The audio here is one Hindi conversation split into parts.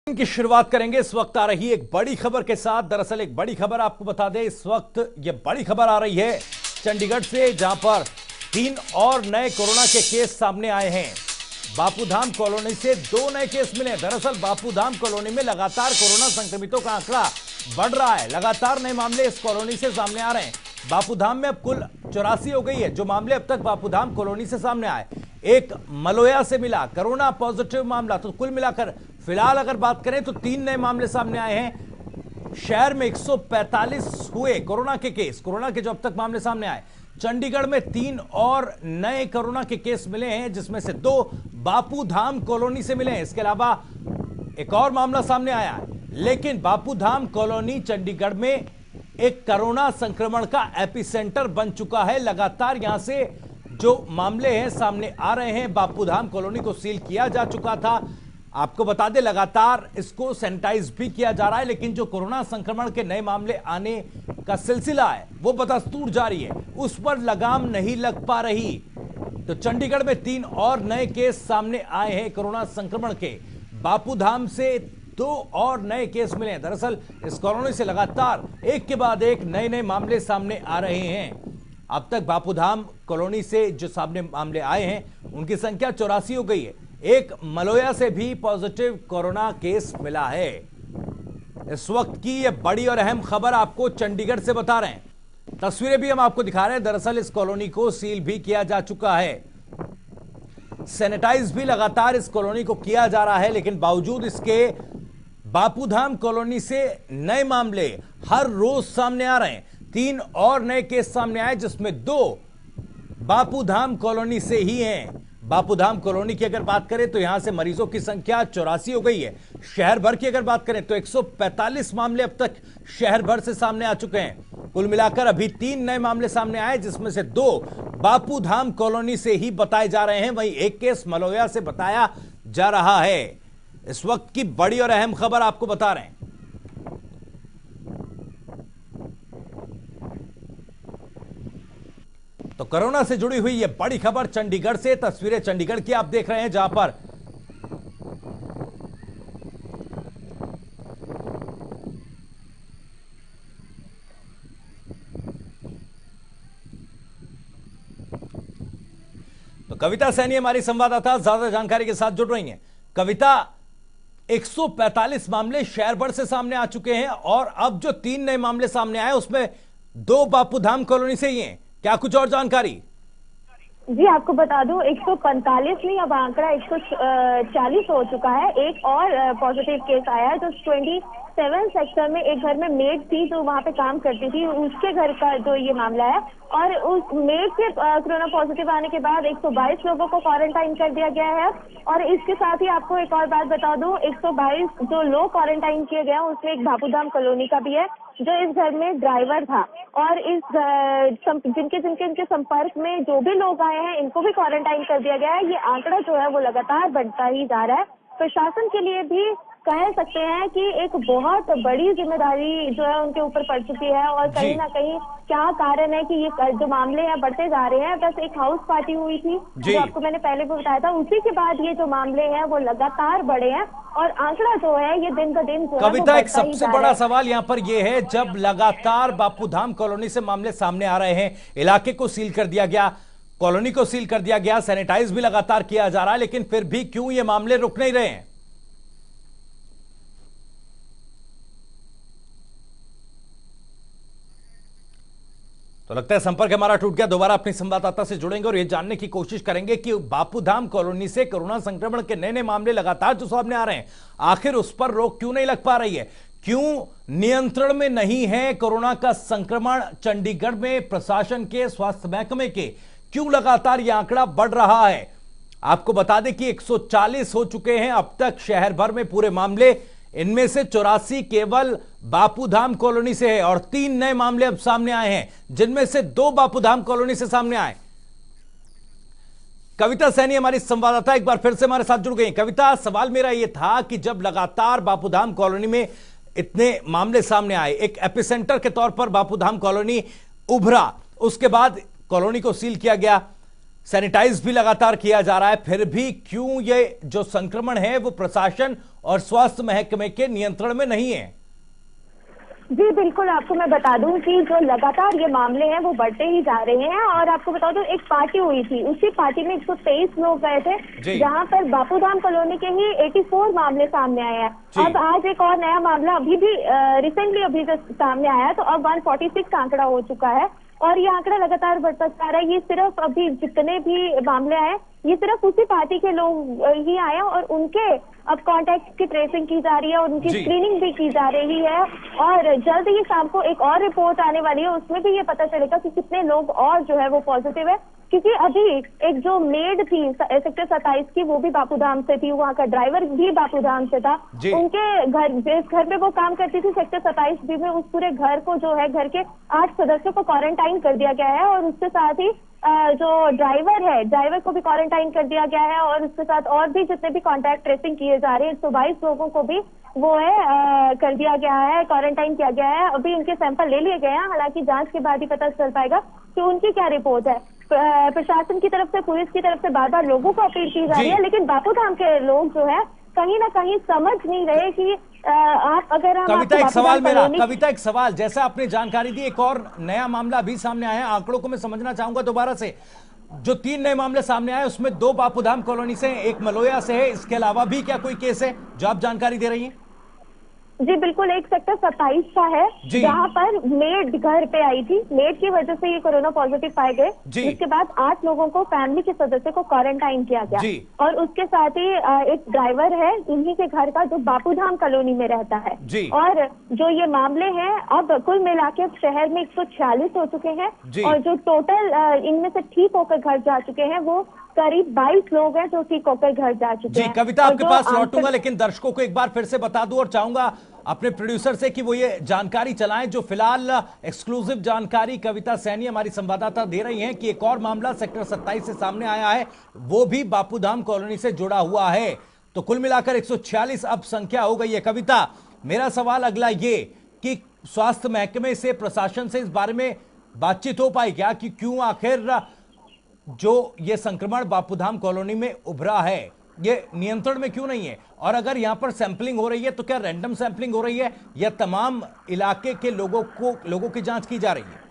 की शुरुआत करेंगे। इस वक्त आ रही एक बड़ी खबर के साथ। दरअसल एक बड़ी खबर आपको बता दें, इस वक्त ये बड़ी खबर आ रही है चंडीगढ़ से, जहां पर 3 और नए कोरोना के केस सामने आए हैं। बापूधाम कॉलोनी से 2 नए केस मिले। दरअसल बापूधाम कॉलोनी में लगातार कोरोना संक्रमितों का आंकड़ा बढ़ रहा है। लगातार नए मामले इस कॉलोनी से सामने आ रहे हैं। बापूधाम में अब कुल 84 हो गई है जो मामले अब तक बापूधाम कॉलोनी से सामने आए। एक मलोया से मिला कोरोना पॉजिटिव मामला। तो कुल मिलाकर फिलहाल अगर बात करें तो 3 नए मामले सामने आए हैं। शहर में 145 हुए कोरोना के केस, कोरोना के जो अब तक मामले सामने आए। चंडीगढ़ में 3 और नए कोरोना के केस मिले हैं, जिसमें से 2 बापूधाम कॉलोनी से मिले हैं। इसके अलावा एक और मामला सामने आया है, लेकिन बापूधाम कॉलोनी चंडीगढ़ में एक कोरोना संक्रमण का एपिसेंटर बन चुका है। लगातार यहां से जो मामले हैं सामने आ रहे हैं। बापूधाम कॉलोनी को सील किया जा चुका था, आपको बता दें। लगातार इसको सैनिटाइज भी किया जा रहा है, लेकिन जो कोरोना संक्रमण के नए मामले आने का सिलसिला है वो बदस्तूर जारी है, उस पर लगाम नहीं लग पा रही। तो चंडीगढ़ में 3 और नए केस सामने आए हैं कोरोना संक्रमण के। बापूधाम से 2 और नए केस मिले हैं। दरअसल इस कॉलोनी से लगातार एक के बाद एक नए मामले सामने आ रहे हैं। अब तक बापूधाम कॉलोनी से जो सामने मामले आए हैं उनकी संख्या 84 हो गई है। एक मलोया से भी पॉजिटिव कोरोना केस मिला है। इस वक्त की यह बड़ी और अहम खबर आपको चंडीगढ़ से बता रहे हैं। तस्वीरें भी हम आपको दिखा रहे हैं। दरअसल इस कॉलोनी को सील भी किया जा चुका है, सैनिटाइज भी लगातार इस कॉलोनी को किया जा रहा है, लेकिन बावजूद इसके बापूधाम कॉलोनी से नए मामले हर रोज सामने आ रहे हैं। 3 और नए केस सामने आए, जिसमें 2 बापूधाम कॉलोनी से ही हैं। बापूधाम कॉलोनी की अगर बात करें तो यहां से मरीजों की संख्या 84 हो गई है। शहर भर की अगर बात करें तो 145 मामले अब तक शहर भर से सामने आ चुके हैं। कुल मिलाकर अभी 3 नए मामले सामने आए, जिसमें से 2 बापूधाम कॉलोनी से ही बताए जा रहे हैं। वहीं एक केस मलोया से बताया जा रहा है। इस वक्त की बड़ी और अहम खबर आपको बता रहे हैं। तो कोरोना से जुड़ी हुई यह बड़ी खबर चंडीगढ़ से। तस्वीरें चंडीगढ़ की आप देख रहे हैं, जहां पर तो कविता सैनी हमारी संवाददाता ज्यादा जानकारी के साथ जुड़ रही हैं। कविता, 145 मामले शहर भर से सामने आ चुके हैं और अब जो 3 नए मामले सामने आए उसमें 2 बापूधाम कॉलोनी से ही हैं। क्या कुछ और जानकारी? जी आपको बता दूं, 145 नहीं, अब आंकड़ा 140 हो चुका है। एक और पॉजिटिव केस आया है जो 27 सेक्टर में एक घर में मेड थी जो वहां पे काम करती थी, उसके घर का जो ये मामला है। और उस मेड के कोरोना पॉजिटिव आने के बाद 122 लोगों को क्वारंटाइन कर दिया गया है। और इसके साथ ही आपको एक और बात बता दूं, 122 जो लोग क्वारंटाइन किए गए उसमें एक बापूधाम कॉलोनी का भी है, जो इस घर में ड्राइवर था। और इस जिनके इनके संपर्क में जो भी लोग आए हैं इनको भी क्वारंटाइन कर दिया गया है। ये आंकड़ा जो है वो लगातार बढ़ता ही जा रहा है। प्रशासन के लिए भी कह सकते हैं कि एक बहुत बड़ी जिम्मेदारी जो है उनके ऊपर पड़ चुकी है। और कहीं ना कहीं क्या कारण है कि ये जो मामले हैं बढ़ते जा रहे हैं। बस एक हाउस पार्टी हुई थी जो आपको मैंने पहले भी बताया था, उसी के बाद ये जो मामले हैं वो लगातार बढ़े हैं और आंकड़ा जो है ये दिन ब दिन कविता, एक सबसे बड़ा सवाल यहाँ पर यह है, जब लगातार बापूधाम कॉलोनी से मामले सामने आ रहे हैं, इलाके को सील कर दिया गया, कॉलोनी को सील कर दिया गया, सैनिटाइज भी लगातार किया जा रहा है, लेकिन फिर भी क्यों ये मामले रुक नहीं रहे हैं? तो लगता है संपर्क हमारा टूट गया। दोबारा अपने संवाददाता से जुड़ेंगे और यह जानने की कोशिश करेंगे कि बापूधाम कॉलोनी से कोरोना संक्रमण के नए मामले लगातार जो सामने आ रहे हैं, आखिर उस पर रोक क्यों नहीं लग पा रही है? क्यों नियंत्रण में नहीं है कोरोना का संक्रमण चंडीगढ़ में? प्रशासन के, स्वास्थ्य महकमे के क्यों लगातार यह आंकड़ा बढ़ रहा है? आपको बता दें कि 140 हो चुके हैं अब तक शहर भर में पूरे मामले। इनमें से 84 केवल बापूधाम कॉलोनी से है और 3 नए मामले अब सामने आए हैं, जिनमें से 2 बापूधाम कॉलोनी से सामने आए। कविता सैनी हमारी संवाददाता एक बार फिर से हमारे साथ जुड़ गई। कविता, सवाल मेरा यह था कि जब लगातार बापूधाम कॉलोनी में इतने मामले सामने आए, एक एपिसेंटर के तौर पर बापूधाम कॉलोनी उभरा, उसके बाद कॉलोनी को सील किया गया, सैनिटाइज भी लगातार किया जा रहा है, फिर भी क्यों ये जो संक्रमण है वो प्रशासन और स्वास्थ्य महकमे के नियंत्रण में नहीं है? जी बिल्कुल, आपको मैं बता दूं कि जो लगातार ये मामले हैं वो बढ़ते ही जा रहे हैं। और आपको बता दूं, एक पार्टी हुई थी, उसी पार्टी में 123 लोग गए थे, जहां पर बापूधाम कॉलोनी के ही 84 मामले सामने आए हैं। अब आज एक और नया मामला अभी भी रिसेंटली अभी जो सामने आया है, तो अब 146 का आंकड़ा हो चुका है और ये आंकड़ा लगातार बढ़ता जा रहा है। ये सिर्फ अभी जितने भी मामले आए, ये सिर्फ उसी पार्टी के लोग ही आए हैं और उनके अब कॉन्टैक्ट की ट्रेसिंग की जा रही है और उनकी स्क्रीनिंग भी की जा रही है। और जल्द ही शाम को एक और रिपोर्ट आने वाली है, उसमें भी ये पता चलेगा कि कितने लोग और जो है वो पॉजिटिव है। क्योंकि अभी एक जो मेड थी सेक्टर 27 की, वो भी बापूधाम से थी, वहाँ का ड्राइवर भी बापूधाम से था। उनके घर, जिस घर में वो काम करती थी सेक्टर 27 बी में, उस पूरे घर को जो है, घर के 8 सदस्यों को क्वारंटाइन कर दिया गया है। और उसके साथ ही जो ड्राइवर है, ड्राइवर को भी क्वारंटाइन कर दिया गया है। और उसके साथ और भी जितने भी कॉन्टैक्ट ट्रेसिंग किए जा रहे हैं, 122 लोगों को भी वो है कर दिया गया है, क्वारंटाइन किया गया है। अभी उनके सैंपल ले लिए गए हैं, हालांकि जांच के बाद ही पता चल पाएगा कि उनकी क्या रिपोर्ट है। प्रशासन की तरफ से, पुलिस की तरफ से बार बार लोगों को अपील की जा रही है, लेकिन बापूधाम के लोग जो है कहीं ना कहीं समझ नहीं रहे कि आप अगर हम कविता, एक सवाल मेरा, कविता एक सवाल, जैसा आपने जानकारी दी, एक और नया मामला भी सामने आया है। आंकड़ों को मैं समझना चाहूंगा दोबारा से। जो 3 नए मामले सामने आए, उसमें 2 बापूधाम कॉलोनी से, एक मलोया से है। इसके अलावा भी क्या कोई केस है जो आप जानकारी दे रही हैं? जी बिल्कुल, एक सेक्टर 27 का है, जहां पर मेड घर पे आई थी, मेड की वजह से ये कोरोना पॉजिटिव पाए गए। जिसके बाद 8 लोगों को, फैमिली के सदस्य को क्वारंटाइन किया गया। और उसके साथ ही एक ड्राइवर है इन्हीं के घर का, जो बापूधाम कॉलोनी में रहता है। और जो ये मामले हैं, अब कुल मिला के शहर में 146 हो चुके हैं और जो टोटल इनमें से ठीक होकर घर जा चुके हैं वो करीब 22 लोग हैं जो ठीक होकर घर जा चुके हैं। कविता, आपके पास लौटूंगा, लेकिन दर्शकों को एक बार फिर से बता दूं और चाहूंगा अपने प्रोड्यूसर से कि वो ये जानकारी चलाएं, जो फिलहाल एक्सक्लूसिव जानकारी कविता सैनी हमारी संवाददाता दे रही हैं कि एक और मामला सेक्टर 27 से सामने आया है, वो भी बापूधाम कॉलोनी से जुड़ा हुआ है। तो कुल मिलाकर 146 अब संख्या हो गई है। कविता, मेरा सवाल अगला ये कि स्वास्थ्य महकमे से, प्रशासन से इस बारे में बातचीत हो पाई क्या कि क्यों आखिर जो ये संक्रमण बापूधाम कॉलोनी में उभरा है ये नियंत्रण में क्यों नहीं है? और अगर यहां पर सैंपलिंग हो रही है तो क्या रैंडम सैंपलिंग हो रही है या तमाम इलाके के लोगों की जांच की जा रही है?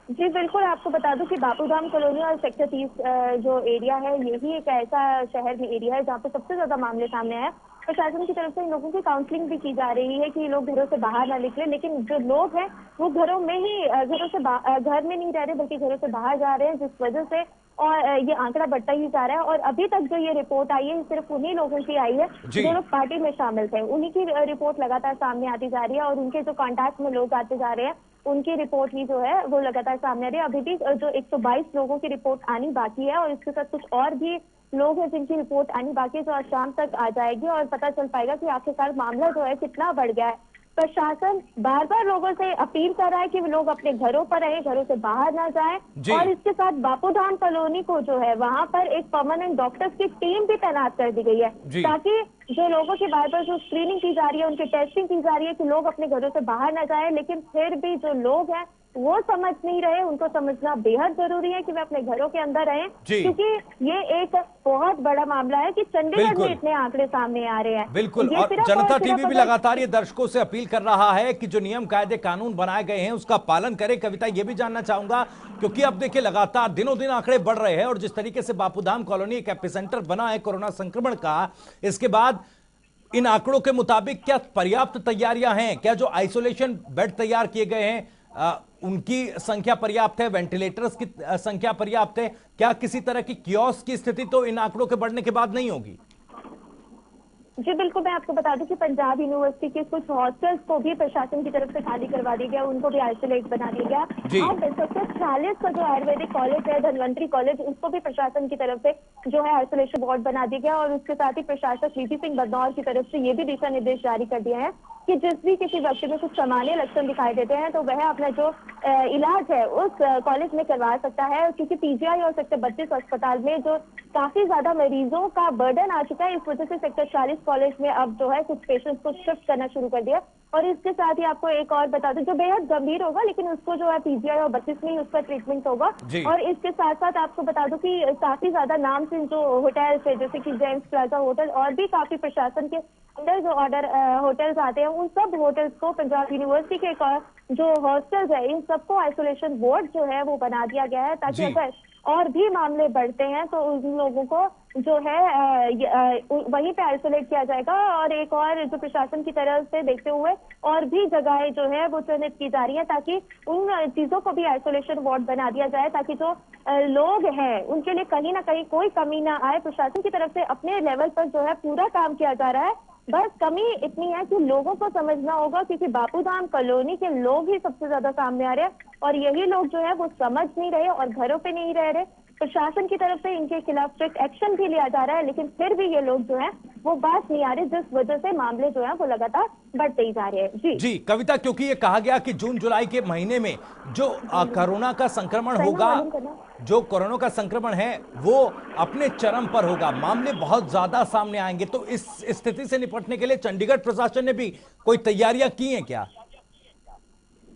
जी बिल्कुल, आपको बता दूं कि बापूधाम कॉलोनी और सेक्टर 30 जो एरिया है, यही एक ऐसा शहर में एरिया है जहाँ पे सबसे ज्यादा मामले सामने आए। प्रशासन की तरफ से इन लोगों की काउंसलिंग भी की जा रही है कि लोग घरों से बाहर ना निकले, लेकिन जो लोग हैं वो घरों में ही, घर में नहीं रह रहे बल्कि घरों से बाहर जा रहे हैं, जिस वजह से और ये आंकड़ा बढ़ता ही जा रहा है। और अभी तक जो ये रिपोर्ट आई है, सिर्फ उन्हीं लोगों की आई है जो लोग पार्टी में शामिल थे, उन्हीं की रिपोर्ट लगातार सामने आती जा रही है। और उनके जो कॉन्टैक्ट में लोग आते जा रहे हैं, उनकी रिपोर्ट भी जो है वो लगातार सामने आ रही है। अभी भी जो 122 लोगों की रिपोर्ट आनी बाकी है और इसके साथ कुछ और भी लोग हैं जिनकी रिपोर्ट आनी बाकी है, जो आज शाम तक आ जाएगी और पता चल पाएगा कि आखिरकार मामला जो है कितना बढ़ गया है। प्रशासन बार बार लोगों से अपील कर रहा है कि लोग अपने घरों पर रहें, घरों से बाहर ना जाएं। और इसके साथ बापूधाम कॉलोनी को जो है वहां पर एक परमानेंट डॉक्टर्स की टीम भी तैनात कर दी गई है, ताकि जो लोगों की बार बार जो स्क्रीनिंग की जा रही है, उनकी टेस्टिंग की जा रही है कि लोग अपने घरों से बाहर ना जाएं। लेकिन फिर भी जो लोग हैं वो समझ नहीं रहे, उनको समझना बेहद जरूरी है कि वे अपने घरों के अंदर रहें, क्योंकि ये एक बहुत बड़ा मामला है कि चंडीगढ़ में इतने आंकड़े सामने आ रहे हैं। बिल्कुल, और जनता टीवी भी लगातार ये दर्शकों से अपील कर रहा है कि जो नियम कायदे कानून बनाए गए हैं उसका पालन करें। कविता, ये भी जानना चाहूंगा क्योंकि अब देखिए लगातार दिनों दिन आंकड़े बढ़ रहे हैं और जिस तरीके से बापूधाम कॉलोनी एक एपिसेंटर बना है कोरोना संक्रमण का, इसके बाद इन आंकड़ों के मुताबिक क्या पर्याप्त तैयारियां हैं? क्या जो आइसोलेशन बेड तैयार किए गए हैं उनकी संख्या पर्याप्त है? वेंटिलेटर्स की संख्या पर्याप्त है? क्या किसी तरह की कियोस्क की स्थिति तो इन आंकड़ों के बढ़ने के बाद नहीं होगी? जी बिल्कुल, मैं आपको बता दूं कि पंजाब यूनिवर्सिटी के कुछ हॉस्टल्स को भी प्रशासन की तरफ से खाली करवा दिया गया, उनको भी आइसोलेट बना दिया गया। अब सेक्टर 40 का जो आयुर्वेदिक कॉलेज है, धनवंतरी कॉलेज, उसको भी प्रशासन की तरफ से जो है आइसोलेशन वार्ड बना दिया गया। और उसके साथ ही प्रशासक वीपी सिंह बदनौर की तरफ से ये भी दिशा निर्देश जारी कर दिए हैं कि जिस भी किसी व्यक्ति में कुछ सामान्य लक्षण दिखाई देते हैं तो वह अपना जो इलाज है उस कॉलेज में करवा सकता है, क्योंकि पीजीआई और सेक्टर 32 अस्पताल में जो काफी ज्यादा मरीजों का बर्डन आ चुका है, इस वजह से सेक्टर 40 कॉलेज में अब जो है कुछ पेशेंट्स को शिफ्ट करना शुरू कर दिया। और इसके साथ ही आपको एक और बता दूं, जो बेहद गंभीर होगा लेकिन उसको जो है पीजीआई और 32 में ही उसका ट्रीटमेंट होगा। और इसके साथ साथ आपको बता दूं कि काफी ज्यादा नाम से जो होटल्स है, जैसे कि जेम्स प्लाजा होटल और भी काफी प्रशासन के अंदर जो ऑर्डर होटल्स आते हैं, उन सब होटल्स को पंजाब यूनिवर्सिटी के जो हॉस्टल्स है, इन सबको आइसोलेशन वार्ड जो है वो बना दिया गया है, ताकि अगर और भी मामले बढ़ते हैं तो उन लोगों को जो है वहीं पे आइसोलेट किया जाएगा। और एक और जो प्रशासन की तरफ से देखते हुए और भी जगहें जो है वो चिन्हित की जा रही है, ताकि उन चीजों को भी आइसोलेशन वार्ड बना दिया जाए, ताकि जो लोग हैं उनके लिए कहीं ना कहीं कोई कमी ना आए। प्रशासन की तरफ से अपने लेवल पर जो है पूरा काम किया जा रहा है, बस कमी इतनी है कि लोगों को समझना होगा, क्योंकि बापूधाम कॉलोनी के लोग ही सबसे ज्यादा सामने आ रहे हैं और यही लोग जो है वो समझ नहीं रहे और घरों पे नहीं रह रहे। प्रशासन की तरफ से इनके खिलाफ स्ट्रिक्ट एक्शन भी लिया जा रहा है, लेकिन फिर भी ये लोग जो है वो बात नहीं आ रहे, जिस वजह से मामले जो है वो लगातार बढ़ते ही जा रहे हैं। जी कविता, क्योंकि ये कहा गया कि जून जुलाई के महीने में जो कोरोना का संक्रमण होगा, जो कोरोना का संक्रमण है वो अपने चरम पर होगा, मामले बहुत ज्यादा सामने आएंगे, तो इस स्थिति से निपटने के लिए चंडीगढ़ प्रशासन ने भी कोई तैयारियां की हैं क्या?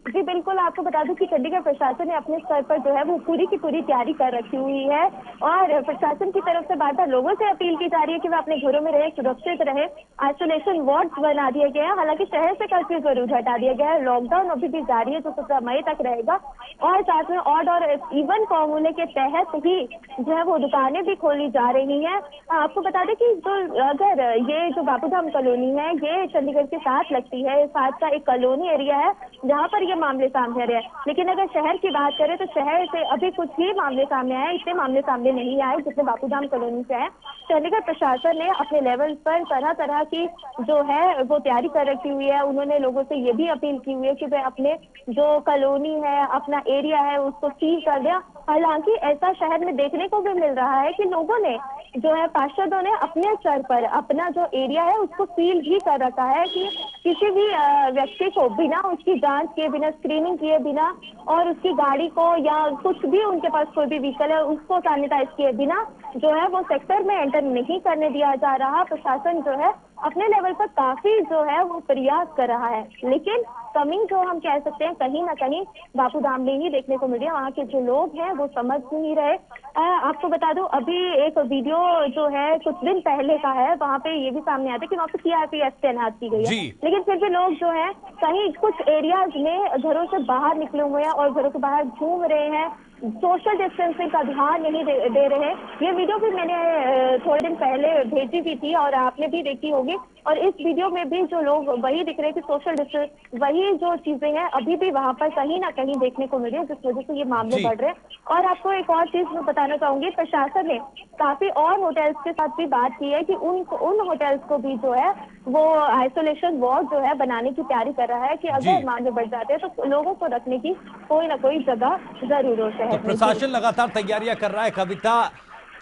जी बिल्कुल, आपको बता दूं कि चंडीगढ़ प्रशासन ने अपने स्तर पर जो है वो पूरी की पूरी तैयारी कर रखी हुई है और प्रशासन की तरफ से बार बार लोगों से अपील की जा रही है कि वे अपने घरों में रहे, सुरक्षित रहे। आइसोलेशन वार्ड बना दिए गए हैं, हालांकि शहर से कर्फ्यू जरूर हटा दिया गया है। लॉकडाउन अभी भी जारी है जो 17 मई तक रहेगा और साथ में ऑड और इवन फॉर्मूले के तहत ही जो है वो दुकानें भी खोली जा रही है। आपको बता दें कि जो अगर ये जो बापूधाम कॉलोनी है ये चंडीगढ़ के साथ लगती है, साथ का एक कॉलोनी एरिया है जहाँ पर मामले सामने आ रहे हैं, लेकिन अगर शहर की बात करें तो शहर से अभी कुछ ही मामले सामने आए, इतने मामले सामने नहीं आए जितने बापूधाम कॉलोनी से आए। चंडीगढ़ प्रशासन ने अपने लेवल पर तरह तरह की जो है वो तैयारी कर रखी हुई है। उन्होंने लोगों से ये भी अपील की हुई है कि वे अपने जो कॉलोनी है, अपना एरिया है, उसको सील कर दें। हालांकि ऐसा शहर में देखने को भी मिल रहा है कि लोगों ने जो है पार्षदों ने अपने स्तर पर अपना जो एरिया है उसको सील भी कर रखा है कि किसी भी व्यक्ति को बिना उसकी जांच किए, बिना स्क्रीनिंग किए, बिना और उसकी गाड़ी को या कुछ भी उनके पास कोई भी व्हीकल है उसको सैनिटाइज किए बिना जो है वो सेक्टर में एंटर नहीं करने दिया जा रहा। प्रशासन जो है अपने लेवल पर काफी जो है वो प्रयास कर रहा है, लेकिन कमी जो हम कह सकते हैं कहीं ना कहीं बापूधाम में ही देखने को मिल रही है। वहाँ के जो लोग हैं वो समझ नहीं रहे। आपको बता दूं अभी एक वीडियो जो है कुछ दिन पहले का है, वहाँ पे ये भी सामने आता है कि वहाँ पे सीआरपीएफ तैनात की गई है, लेकिन फिर भी लोग जो है कहीं कुछ एरियाज में घरों से बाहर निकले हुए हैं और घरों के बाहर घूम रहे हैं, सोशल डिस्टेंसिंग का ध्यान नहीं दे रहे हैं। ये वीडियो भी मैंने थोड़े दिन पहले भेजी भी थी और आपने भी देखी होगी, और इस वीडियो में भी जो लोग वही दिख रहे हैं कि सोशल डिस्टेंस, वही जो चीजें हैं अभी भी वहां पर कहीं ना कहीं देखने को मिल रही है, जिस वजह से ये मामले बढ़ रहे हैं। और आपको एक और चीज मैं बताना चाहूंगी, प्रशासन ने काफी और होटल्स के साथ भी बात की है कि उन होटल्स को भी जो है वो आइसोलेशन वार्ड जो है बनाने की तैयारी कर रहा है कि अगर मामले बढ़ जाते हैं तो लोगों को रखने की कोई ना कोई जगह जरूर हो शहर में। प्रशासन लगातार तैयारियां कर रहा है कविता,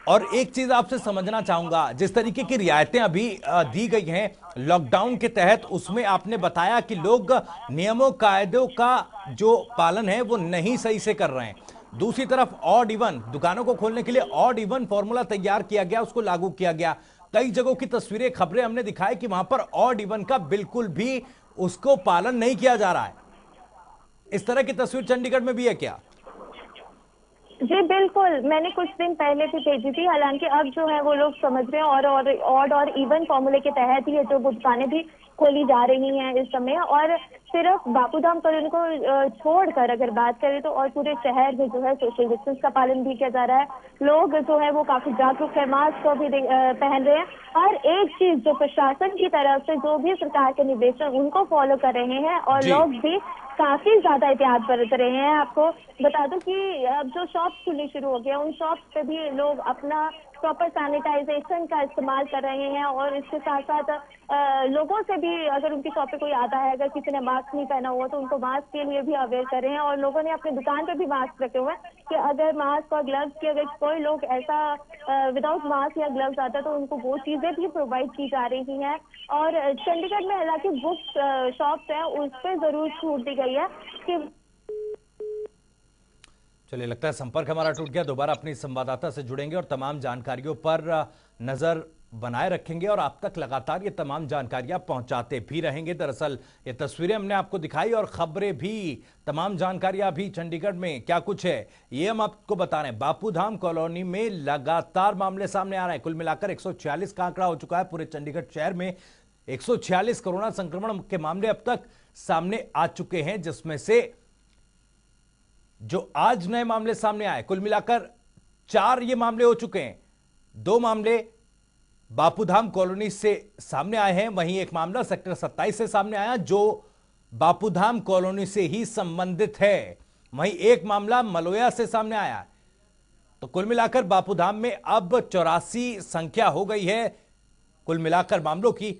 और एक चीज आपसे समझना चाहूंगा, जिस तरीके की रियायतें अभी दी गई हैं लॉकडाउन के तहत, उसमें आपने बताया कि लोग नियमों कायदों का जो पालन है वो नहीं सही से कर रहे हैं। दूसरी तरफ ऑड इवन दुकानों को खोलने के लिए ऑड इवन फॉर्मूला तैयार किया गया, उसको लागू किया गया। कई जगहों की तस्वीरें, खबरें हमने दिखाई कि वहां पर ऑड इवन का बिल्कुल भी उसको पालन नहीं किया जा रहा है। इस तरह की तस्वीर चंडीगढ़ में भी है क्या? जी बिल्कुल, मैंने कुछ दिन पहले भी भेजी थी। हालांकि अब जो है वो लोग समझ रहे हैं और ऑड और इवन फॉर्मूले के तहत ही जो दुकानें भी खोली जा रही हैं इस समय। और सिर्फ बापूधाम कॉलोनी को छोड़कर अगर बात करें तो और पूरे शहर में जो है सोशल डिस्टेंस का पालन भी किया जा रहा है। लोग जो है वो काफी जागरूक है, मास्क को भी पहन रहे हैं। और एक चीज जो प्रशासन की तरफ से जो भी सरकार के निर्देश उनको फॉलो कर रहे हैं और लोग भी काफी ज्यादा एहतियात बरत रहे हैं। आपको बता दूं कि अब जो शॉप्स खुलनी शुरू हो गया, उन शॉप्स पे भी लोग अपना प्रॉपर सैनिटाइजेशन का इस्तेमाल कर रहे हैं और इसके साथ साथ लोगों से भी अगर उनकी शॉप पे कोई आता है, अगर किसी ने मास्क नहीं पहना हुआ तो उनको मास्क के लिए भी अवेयर कर रहे हैं। और लोगों ने अपनी दुकान पे भी मास्क रखे हुए हैं कि अगर मास्क और ग्लव्स की अगर कोई लोग ऐसा विदाउट मास्क या ग्लव्स आता है तो उनको वो चीजें भी प्रोवाइड की जा रही हैं। और चंडीगढ़ में हालांकि बुक शॉप्स हैं उस पर जरूर छूट दी गई है कि चलिए, लगता है संपर्क हमारा टूट गया। दोबारा अपनी संवाददाता से जुड़ेंगे और तमाम जानकारियों पर नजर बनाए रखेंगे और आप तक लगातार ये तमाम जानकारियां पहुंचाते भी रहेंगे। दरअसल ये तस्वीरें हमने आपको दिखाई और खबरें भी, तमाम जानकारियां भी चंडीगढ़ में क्या कुछ है ये हम आपको बता रहे हैं। बापूधाम कॉलोनी में लगातार मामले सामने आ रहे हैं। कुल मिलाकर 146 का आंकड़ा हो चुका है पूरे चंडीगढ़ शहर में। 146 कोरोना संक्रमण के मामले अब तक सामने आ चुके हैं, जिसमें से जो आज नए मामले सामने आए, कुल मिलाकर 4 ये मामले हो चुके हैं। 2 मामले बापूधाम कॉलोनी से सामने आए हैं, वहीं एक मामला सेक्टर 27 से सामने आया जो बापूधाम कॉलोनी से ही संबंधित है। वहीं एक मामला मलोया से सामने आया। तो कुल मिलाकर बापूधाम में अब 84 संख्या हो गई है कुल मिलाकर मामलों की।